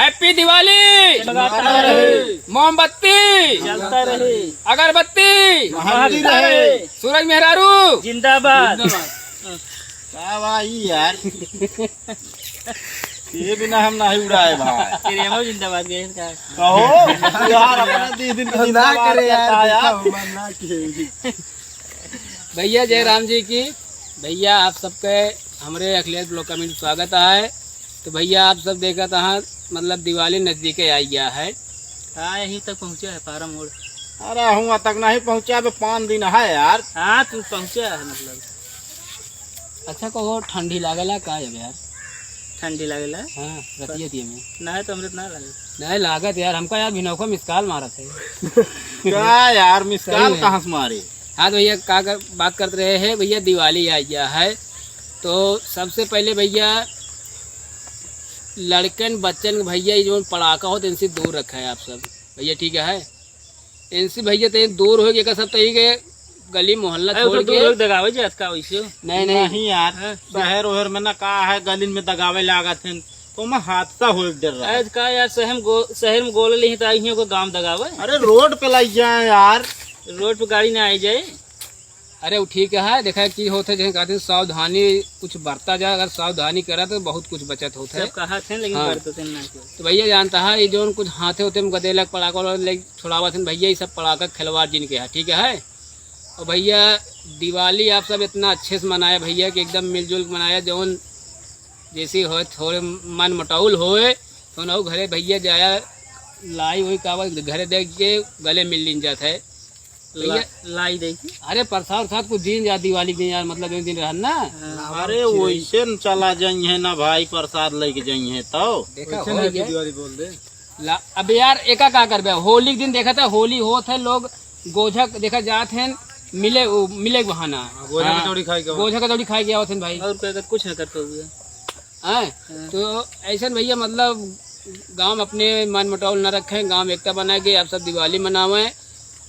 Happy Diwali, मोमबत्ती जलता रहे, अगरबत्ती महावीर रहे, सूरज मेहरारू जिंदाबाद। क्या भाई यार ये बिना हम नहीं उड़ाए भाई। तेरे हम जिंदाबाद गए का कहो यार अपने दिन जिंदा करे यार। भैया जय राम जी की। भैया आप सबके हमारे अखिलेश ब्लॉक का में स्वागत है। तो भैया आप सब देखा था मतलब दिवाली नजदीके आई गया है। हाँ यहीं तक पहुँचा है पारा मोड़। अरे हुआ तक नहीं पहुंचा, अबे 5 दिन है यार। हाँ तू पहुँचा है मतलब। अच्छा कहो ठंडी लागला का है यार? ठंडी लगेला। हाँ रतिये थी हमें ना तो अमृत ना लगे। नहीं लागत यार, हमका यार भिनौको मिसकाल मारा थे। क्या यार मिसकाल है। कहाँ से मारे? हाँ तो भैया बात करते रहे हैं। भैया दिवाली आ गया है तो सबसे पहले भैया लड़कन बच्चन भैया ये जो पड़ाका हो तो इनसे दूर रखा है आप सब भैया, ठीक है? इनसे भैया तो दूर हो गया सब तरी के गली मोहल्ला छोड़ के लोग दगावे जात का वैसे। नहीं यार शहर ओहर में ना कहा है गली में दगावे लागत है तो मैं हादसा हो डर रहा है। आज का यार शहर में गोल ली तो आई को गांव दगावे। अरे रोड पे लाई जाए यार, रोड पे गाड़ी ना आई जाए। अरे वो ठीक है, देखा की होता है कहते हैं सावधानी कुछ बरता जाए, अगर सावधानी करा तो बहुत कुछ बचत होता है। सब कहा थे लेकिन हाँ। करते थे ना। तो भैया जानता है ये जो कुछ हाथे होते में गदेलक पड़ाका छोड़ावा थे भैया, ये सब पड़ाका खिलवाड़ जिनके है, ठीक है? और भैया दिवाली आप सब इतना अच्छे से मनाया भैया कि एकदम मिलजुल मनाया। जौन जैसे हो थोड़े मन मटाउल होए तो ना घरे भैया जाया लाई हुई कावल घरे देख के गले मिल लिन जाता है भैया। लाई देखी। अरे प्रसाद उरसाद कुछ दिन जा दिवाली के दिन यार, मतलब एक दिन रह ना। अरे वैसे न चला जाई है ना भाई, प्रसाद लेके जाई है तो देखा हो दिवाली बोल दे अब यार एका का कर होली के दिन देखा था, होली होत है लोग गोझक देखा जाते हैं मिले बहाना गोझा कचौड़ी खाए गया होते भाई, और अगर कुछ न करते हुए तो ऐसा भैया मतलब गांव में अपने मन मटाउल न रखें, गांव में एकता बनाए के आप सब दिवाली मनावें।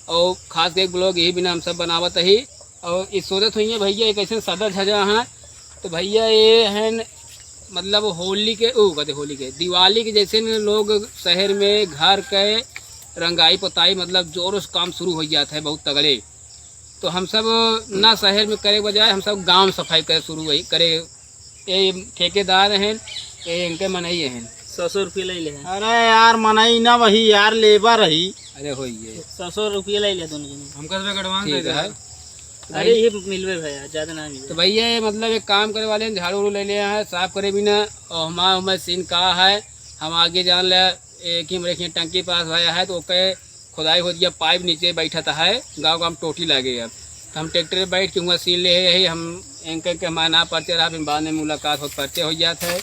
और खास एक ब्लॉग यही बिना हम सब बनावत ही। और इस सोचत हुई है भैया एक ऐसे सदर झजा हैं तो भैया ये हैं मतलब होली के दिवाली के जैसे न लोग शहर में घर के रंगाई पोताई मतलब जोरों से काम शुरू हो जाता है बहुत तगड़े। तो हम सब ना शहर में करे बजाय हम सब गांव सफाई करे शुरू वही करे। ये ठेकेदार हैं ये इनके मनई हैं 100 रुपये ले ले। अरे यार मनाई ना वही यार लेबर रही। अरे हो ये 100 रुपये ले ले दोनों जने। हमका एडवांस दे दे है। अरे ये मिलवे भैया ज्यादा ना मिले। तो भैया ये मतलब एक काम करे वाले झाड़ू उड़ू ले लिया है साफ करे भी ना। और हमारा सीन कहा है हम आगे जान ले एक ही मेरे टंकी पास आया है तो ओके खुदाई हो दिया, पाइप नीचे बैठा है गाँव में टोटी लगे। अब तो हम ट्रैक्टर में बैठ के वहाँ सीन ले यही हम एंकर के हमारे ना परचे रहा, फिर बाद में मुलाकात हो परचे हो जाता है।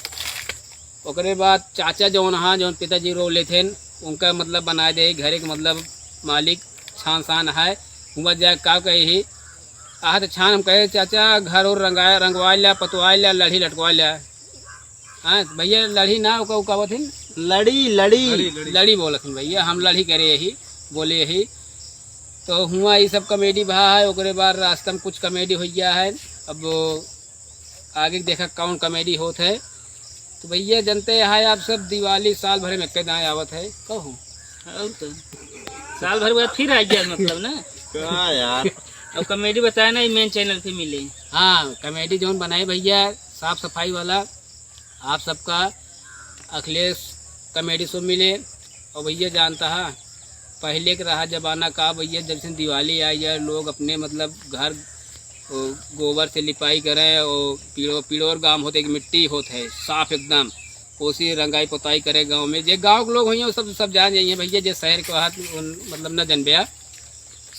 ओकरे बाद चाचा जौन हाँ जौन पिताजी रो ले थे उनका मतलब बना दे घरे के मतलब मालिक छान शान है वहाँ जाए का कही आह तो छान हम कहे चाचा घर और रंगवा लिया पतवा लिया लड़ी लटकवा लिया। हाँ भैया लड़ी ना उका थी लड़ी बोला थी भैया, हम लड़ी करे यही बोले यही। तो हुआ ये सब कॉमेडी भा है। ओकरे बाद रास्ता में कुछ कॉमेडी हो गया है, अब आगे देखा कौन कॉमेडी होता है। तो भैया जनते है आप सब दिवाली साल भर में कैदाएँ आवत है कहूँ और तो साल भर बाद फिर आ गया मतलब ना। क्या यार अब कॉमेडी बताया ना मेन चैनल पे मिले। हाँ कॉमेडी जोन बनाए भैया साफ सफाई वाला आप सबका अखिलेश कॉमेडी शो मिले। और भैया जानता है पहले का रहा जमाना का भैया जब से दिवाली आई है लोग अपने मतलब घर गोबर से लिपाई करें और पीड़ोर गांव होते कि मिट्टी होते है साफ एकदम कोसी रंगाई पोताई करे गांव में। जे गांव के लोग हुई सब जान जाइए भैया, जे शहर के हाथ मतलब न जनबिया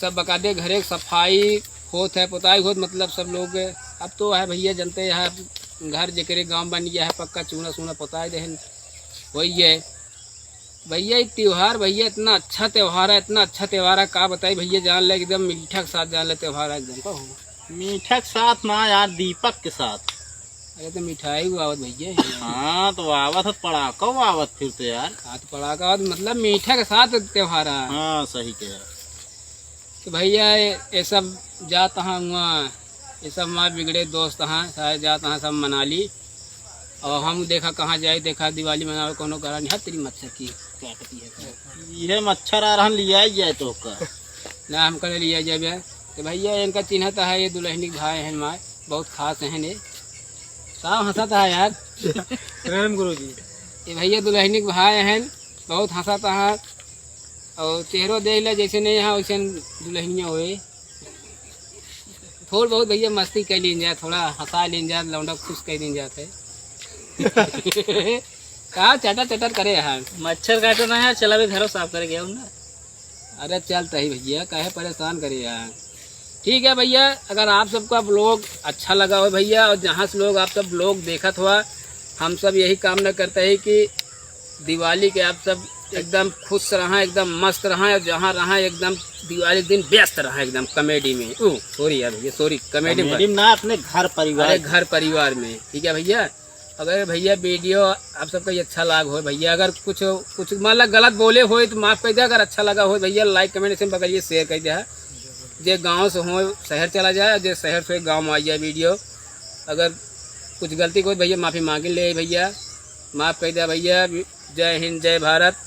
सब बकायदे घरे सफाई होत है पोताई होत मतलब सब लोग। अब तो है भैया जनते है घर जकरे गांव बन गया है पक्का चूना सूना पोताई दे वही है भैया। एक त्यौहार भैया इतना अच्छा त्यौहार है, इतना अच्छा त्यौहार है का बताई भैया, जान ले एकदम मीठा के साथ जान ले त्यौहार है एकदम कहो। मीठा के साथ ना यार दीपक के साथ। अरे तो मिठाई हुआ आवत भैया। हाँ तो आवत है पड़ाका आवत फिर तो यार। हाँ तो पड़ाका मतलब मीठा के साथ त्यौहार है। हाँ सही कह। तो भैया ये सब जात हाँ वहाँ ये सब हमारे बिगड़े दोस्त हाँ सारे जात हाँ सब मनाली और हम देखा कहाँ जाए, देखा दिवाली मनावे कोनो करा नहीं, तेरी मच्छर की क्या कहती है ये मच्छर आ रहन लिया जाए तो का ना हम कर लिया जाए। तो भैया इनका चिन्हता है, ये दुल्हनी भाई हैं माए, बहुत खास हैं ये। साहब हंसाता है यार राम गुरु जी। ये भैया दुल्हनी भाई हैं, बहुत हंसाता है और चेहरों देख ले जैसे नहीं है वैसे दुल्हनिया हुए। थोड़ा बहुत भैया मस्ती कर लीन जाए, थोड़ा हंसा लीन जाए, लौंडा खुश कर लीन जाते कहा चटर चटर करे यार। मच्छर काटना है, चला भी घरों साफ कर गया हूँ ना। अरे चलता ही भैया, काहे परेशान करे यार। ठीक है भैया, अगर आप सबका ब्लॉग अच्छा लगा हो भैया, और जहाँ से लोग आप सब ब्लॉग देखत हुआ, हम सब यही कामना करते हैं कि दिवाली के आप सब एकदम खुश रहें, एकदम मस्त रहें, और जहाँ रहें एकदम दिवाली दिन व्यस्त रहें एकदम कॉमेडी में। सॉरी यार भैया, सॉरी कॉमेडी में ना, अपने घर परिवार, अरे घर परिवार में। ठीक है भैया, अगर भैया वीडियो आप सबका ये अच्छा लगा हो भैया, अगर कुछ कुछ मतलब गलत बोले हो तो माफ़ कर दिया, अगर अच्छा लगा हो भैया लाइक कमेंट से बगलिए शेयर कर दिया। जे गांव से हो शहर चला जाए, जे शहर से गांव में आ जाए वीडियो, अगर कुछ गलती को भैया माफ़ी मांग ले भैया, माफ़ कर दिया भैया। जय हिंद, जय भारत।